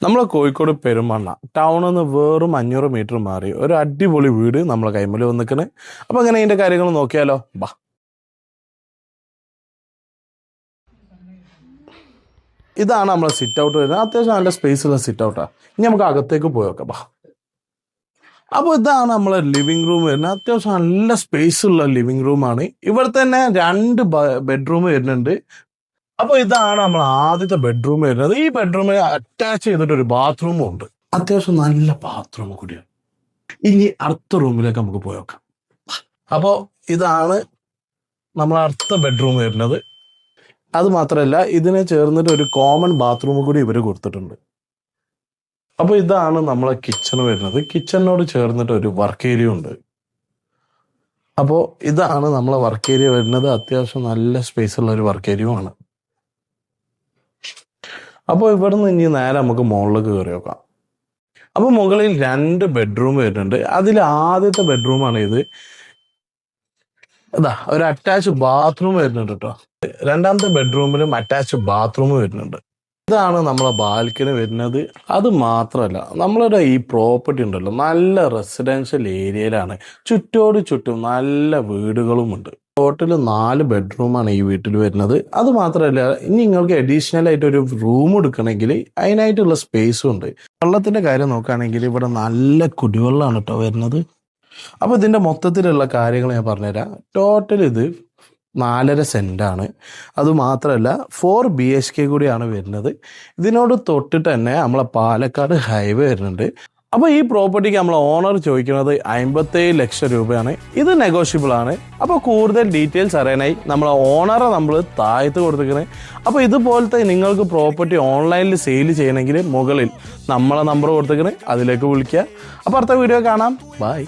നമ്മളെ കോഴിക്കോട് പെരുമണ്ണ ടൗണിൽ നിന്ന് വെറും 500 മീറ്റർ മാറി ഒരു അടിപൊളി വീട് നമ്മളെ കൈമൽ വന്നിക്കണ്. അപ്പോൾ അങ്ങനെ ഇതിൻ്റെ കാര്യങ്ങൾ നോക്കിയാലോ. ബാ, ഇതാണ് നമ്മളെ സിറ്റ് ഔട്ട് വരുന്നത്. അത്യാവശ്യം നല്ല സ്പേസ് ഉള്ള സിറ്റ് ഔട്ടാണ്. ഇനി നമുക്ക് അകത്തേക്ക് പോയി നോക്കാം. ബാ, അപ്പോൾ ഇതാണ് നമ്മളെ ലിവിങ് റൂം വരുന്നത്. അത്യാവശ്യം നല്ല സ്പേസ് ഉള്ള ലിവിങ് റൂമാണ്. ഇവിടെ തന്നെ 2 ബെഡ്റൂം വരുന്നുണ്ട്. അപ്പോൾ ഇതാണ് നമ്മൾ ആദ്യത്തെ ബെഡ്റൂം വരുന്നത്. ഈ ബെഡ്റൂമിൽ അറ്റാച്ച് ചെയ്തിട്ട് ഒരു ബാത്റൂമും ഉണ്ട്. അത്യാവശ്യം നല്ല ബാത്റൂം കൂടിയാണ്. ഇനി അടുത്ത റൂമിലേക്ക് നമുക്ക് പോയി നോക്കാം. അപ്പോൾ ഇതാണ് നമ്മൾ അടുത്ത ബെഡ്റൂം വരുന്നത്. അത് മാത്രമല്ല, ഇതിനെ ചേർന്നിട്ട് ഒരു കോമൺ ബാത്റൂം കൂടി ഇവർ കൊടുത്തിട്ടുണ്ട്. അപ്പോൾ ഇതാണ് നമ്മളെ കിച്ചൺ വരുന്നത്. കിച്ചണിനോട് ചേർന്നിട്ട് ഒരു വർക്ക് ഏരിയ ഉണ്ട്. അപ്പോൾ ഇതാണ് നമ്മളെ വർക്ക് ഏരിയ വരുന്നത്. അത്യാവശ്യം നല്ല സ്പേസ് ഉള്ള ഒരു വർക്ക് ഏരിയയുമാണ്. അപ്പോൾ ഇവിടുന്ന് ഇനി നേരെ നമുക്ക് മുകളിലേക്ക് കയറി നോക്കാം. അപ്പോൾ മുകളിൽ 2 ബെഡ്റൂം വരുന്നുണ്ട്. അതിൽ ആദ്യത്തെ ബെഡ്റൂമാണ് ഇത്. അതാ ഒരു അറ്റാച്ച് ബാത്റൂം വരുന്നുണ്ട് കേട്ടോ. രണ്ടാമത്തെ ബെഡ്റൂമിലും അറ്റാച്ച് ബാത്റൂം വരുന്നുണ്ട്. ഇതാണ് നമ്മളെ ബാൽക്കണി വരുന്നത്. അത് മാത്രമല്ല, നമ്മളുടെ ഈ പ്രോപ്പർട്ടി ഉണ്ടല്ലോ, നല്ല റെസിഡൻഷ്യൽ ഏരിയയിലാണ്. ചുറ്റോട് ചുറ്റും നല്ല വീടുകളുമുണ്ട്. ടോട്ടൽ 4 ബെഡ്റൂമാണ് ഈ വീട്ടിൽ വരുന്നത്. അത് മാത്രമല്ല, ഇനി നിങ്ങൾക്ക് അഡീഷണൽ ആയിട്ട് ഒരു റൂം എടുക്കണമെങ്കിൽ അതിനായിട്ടുള്ള സ്പേസും ഉണ്ട്. വെള്ളത്തിൻ്റെ കാര്യം നോക്കുകയാണെങ്കിൽ ഇവിടെ നല്ല കുടിവെള്ളമാണ് കേട്ടോ വരുന്നത്. അപ്പോൾ ഇതിൻ്റെ മൊത്തത്തിലുള്ള കാര്യങ്ങൾ ഞാൻ പറഞ്ഞുതരാം. ടോട്ടൽ ഇത് 4.5 സെൻറ്റാണ്. അതുമാത്രമല്ല 4 BHK കൂടിയാണ് വരുന്നത്. ഇതിനോട് തൊട്ടിട്ട് തന്നെ നമ്മളെ പാലക്കാട് ഹൈവേ വരുന്നുണ്ട്. അപ്പോൾ ഈ പ്രോപ്പർട്ടിക്ക് നമ്മൾ ഓണർ ചോദിക്കുന്നത് 57 ലക്ഷം രൂപയാണ്. ഇത് നെഗോഷ്യബിൾ ആണ്. അപ്പോൾ കൂടുതൽ ഡീറ്റെയിൽസ് അറിയാനായി നമ്മളെ ഓണറെ നമ്മൾ താഴത്ത് കൊടുത്തിരിക്കുന്നത്. അപ്പോൾ ഇതുപോലത്തെ നിങ്ങൾക്ക് പ്രോപ്പർട്ടി ഓൺലൈനിൽ സെയിൽ ചെയ്യണമെങ്കിൽ മുകളിൽ നമ്മളെ നമ്പർ കൊടുത്തിരിക്കുന്നത്, അതിലേക്ക് വിളിക്കുക. അപ്പോൾ അടുത്ത വീഡിയോ കാണാം. ബൈ.